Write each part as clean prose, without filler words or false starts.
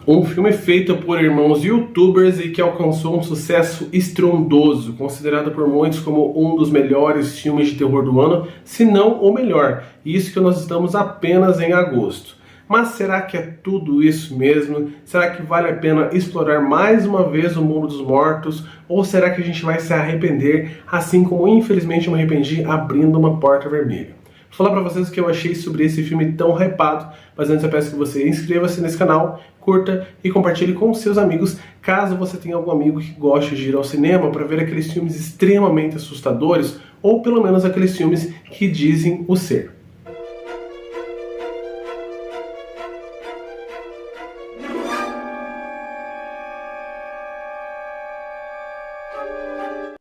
Um filme feito por irmãos youtubers e que alcançou um sucesso estrondoso, considerado por muitos como um dos melhores filmes de terror do ano, se não o melhor. E isso que nós estamos apenas em agosto. Mas será que é tudo isso mesmo? Será que vale a pena explorar mais uma vez o mundo dos mortos? Ou será que a gente vai se arrepender, assim como infelizmente eu me arrependi abrindo uma porta vermelha? Vou falar pra vocês o que eu achei sobre esse filme tão hypado, mas antes eu peço que você inscreva-se nesse canal, curta e compartilhe com seus amigos, caso você tenha algum amigo que goste de ir ao cinema para ver aqueles filmes extremamente assustadores, ou pelo menos aqueles filmes que dizem o ser.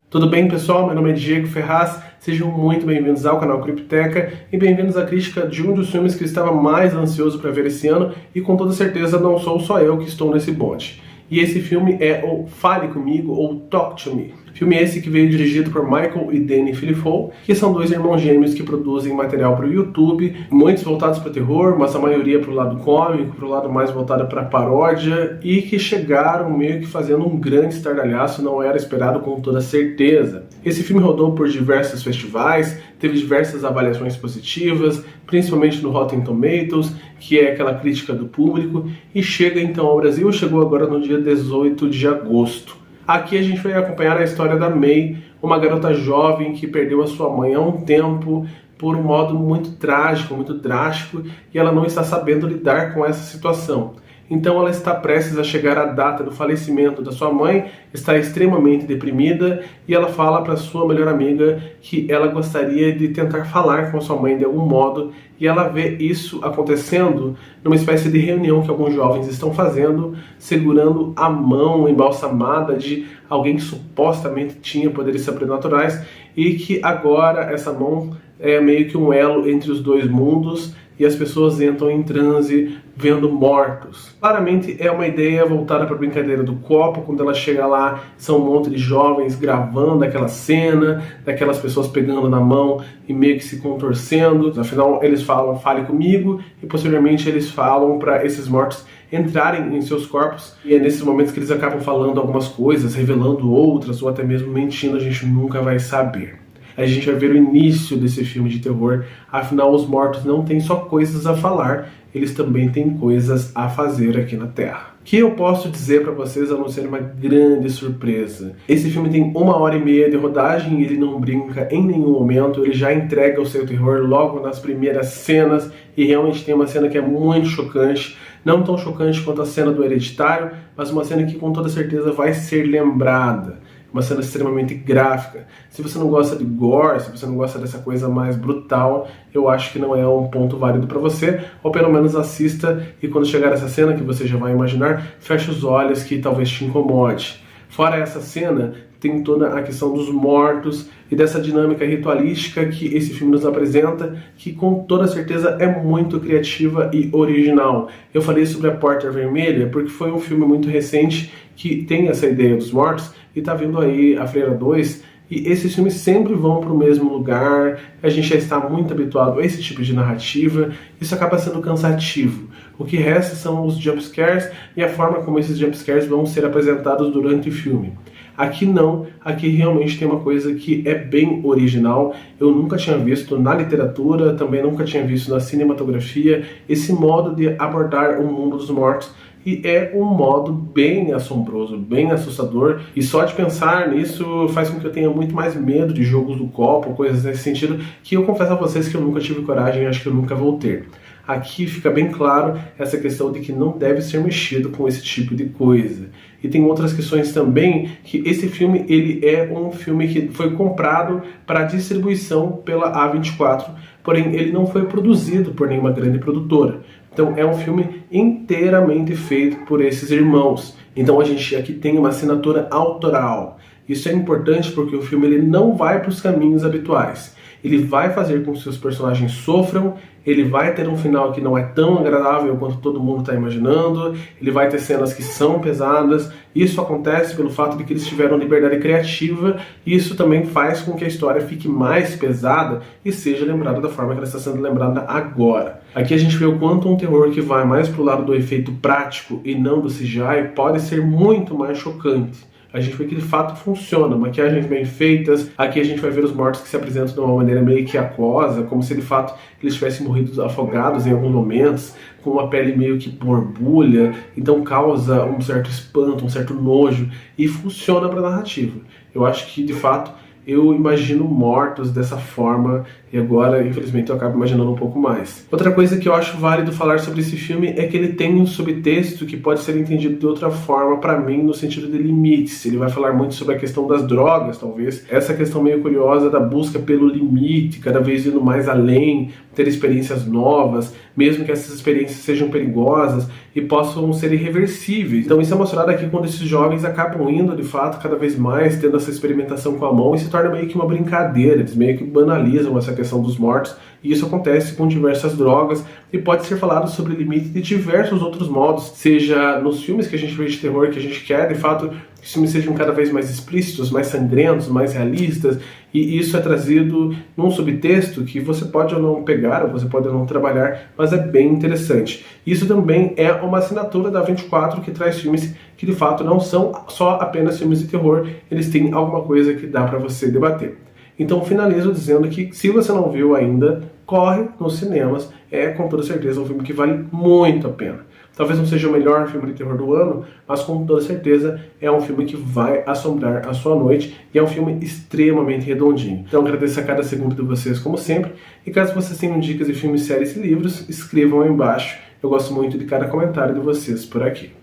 Tudo bem, pessoal? Meu nome é Diego Ferraz, sejam muito bem-vindos ao canal Cripteca e bem-vindos à crítica de um dos filmes que eu estava mais ansioso para ver esse ano e com toda certeza não sou só eu que estou nesse bonde. E esse filme é o Fale Comigo, ou Talk to Me. Filme esse que veio dirigido por Michael e Danny Filifou, que são dois irmãos gêmeos que produzem material para o YouTube, muitos voltados para o terror, mas a maioria para o lado cômico, para o lado mais voltado para paródia, e que chegaram meio que fazendo um grande estardalhaço, não era esperado com toda certeza. Esse filme rodou por diversos festivais, teve diversas avaliações positivas, principalmente no Rotten Tomatoes, que é aquela crítica do público, e chega então ao Brasil, chegou agora no dia 18 de agosto. Aqui a gente vai acompanhar a história da May, uma garota jovem que perdeu a sua mãe há um tempo por um modo muito trágico, muito drástico, e ela não está sabendo lidar com essa situação. Então ela está prestes a chegar à data do falecimento da sua mãe, está extremamente deprimida e ela fala para sua melhor amiga que ela gostaria de tentar falar com sua mãe de algum modo, e ela vê isso acontecendo numa espécie de reunião que alguns jovens estão fazendo, segurando a mão embalsamada de alguém que supostamente tinha poderes sobrenaturais e que agora essa mão é meio que um elo entre os dois mundos e as pessoas entram em transe vendo mortos. Claramente é uma ideia voltada para a brincadeira do copo. Quando ela chega lá, são um monte de jovens gravando aquela cena, daquelas pessoas pegando na mão e meio que se contorcendo. Afinal, eles falam, fale comigo, e posteriormente eles falam para esses mortos entrarem em seus corpos, e é nesses momentos que eles acabam falando algumas coisas, revelando outras, ou até mesmo mentindo, a gente nunca vai saber. A gente vai ver o início desse filme de terror, afinal os mortos não têm só coisas a falar, eles também têm coisas a fazer aqui na Terra. O que eu posso dizer para vocês a não ser uma grande surpresa? Esse filme tem 1h30 de rodagem e ele não brinca em nenhum momento, ele já entrega o seu terror logo nas primeiras cenas, e realmente tem uma cena que é muito chocante, não tão chocante quanto a cena do Hereditário, mas uma cena que com toda certeza vai ser lembrada. Uma cena extremamente gráfica. Se você não gosta de gore, se você não gosta dessa coisa mais brutal, eu acho que não é um ponto válido para você, ou pelo menos assista e quando chegar essa cena, que você já vai imaginar, feche os olhos que talvez te incomode. Fora essa cena, tem toda a questão dos mortos e dessa dinâmica ritualística que esse filme nos apresenta, que com toda certeza é muito criativa e original. Eu falei sobre A Porta Vermelha porque foi um filme muito recente que tem essa ideia dos mortos, e tá vindo aí A Freira 2, e esses filmes sempre vão para o mesmo lugar, a gente já está muito habituado a esse tipo de narrativa, isso acaba sendo cansativo. O que resta são os jumpscares e a forma como esses jumpscares vão ser apresentados durante o filme. Aqui não, aqui realmente tem uma coisa que é bem original, eu nunca tinha visto na literatura, também nunca tinha visto na cinematografia, esse modo de abordar o mundo dos mortos. E é um modo bem assombroso, bem assustador, e só de pensar nisso faz com que eu tenha muito mais medo de jogos do copo, coisas nesse sentido, que eu confesso a vocês que eu nunca tive coragem e acho que eu nunca vou ter. Aqui fica bem claro essa questão de que não deve ser mexido com esse tipo de coisa. E tem outras questões também, que esse filme ele é um filme que foi comprado para distribuição pela A24, porém ele não foi produzido por nenhuma grande produtora. Então é um filme inteiramente feito por esses irmãos. Então a gente aqui tem uma assinatura autoral. Isso é importante porque o filme ele não vai para os caminhos habituais. Ele vai fazer com que seus personagens sofram, ele vai ter um final que não é tão agradável quanto todo mundo está imaginando, ele vai ter cenas que são pesadas. Isso acontece pelo fato de que eles tiveram liberdade criativa, e isso também faz com que a história fique mais pesada e seja lembrada da forma que ela está sendo lembrada agora. Aqui a gente vê o quanto um terror que vai mais pro lado do efeito prático e não do CGI pode ser muito mais chocante. A gente vê que de fato funciona, maquiagens bem feitas. Aqui a gente vai ver os mortos que se apresentam de uma maneira meio que aquosa, como se de fato eles tivessem morrido afogados em alguns momentos, com uma pele meio que borbulha, então causa um certo espanto, um certo nojo, e funciona para a narrativa. Eu acho que de fato eu imagino mortos dessa forma, e agora, infelizmente, eu acabo imaginando um pouco mais. Outra coisa que eu acho válido falar sobre esse filme é que ele tem um subtexto que pode ser entendido de outra forma, para mim, no sentido de limites. Ele vai falar muito sobre a questão das drogas, talvez. Essa questão meio curiosa da busca pelo limite, cada vez indo mais além, ter experiências novas, mesmo que essas experiências sejam perigosas e possam ser irreversíveis. Então isso é mostrado aqui quando esses jovens acabam indo, de fato, cada vez mais, tendo essa experimentação com a mão, e se torna meio que uma brincadeira. Eles meio que banalizam essa questão dos mortos, e isso acontece com diversas drogas, e pode ser falado sobre limite de diversos outros modos, seja nos filmes que a gente vê de terror, que a gente quer, de fato, que os filmes sejam cada vez mais explícitos, mais sangrentos, mais realistas, e isso é trazido num subtexto que você pode ou não pegar, ou você pode ou não trabalhar, mas é bem interessante. Isso também é uma assinatura da 24, que traz filmes que de fato não são só apenas filmes de terror, eles têm alguma coisa que dá para você debater. Então finalizo dizendo que, se você não viu ainda, corre nos cinemas, é com toda certeza um filme que vale muito a pena. Talvez não seja o melhor filme de terror do ano, mas com toda certeza é um filme que vai assombrar a sua noite, e é um filme extremamente redondinho. Então agradeço a cada segundo de vocês, como sempre, e caso vocês tenham dicas de filmes, séries e livros, escrevam aí embaixo. Eu gosto muito de cada comentário de vocês por aqui.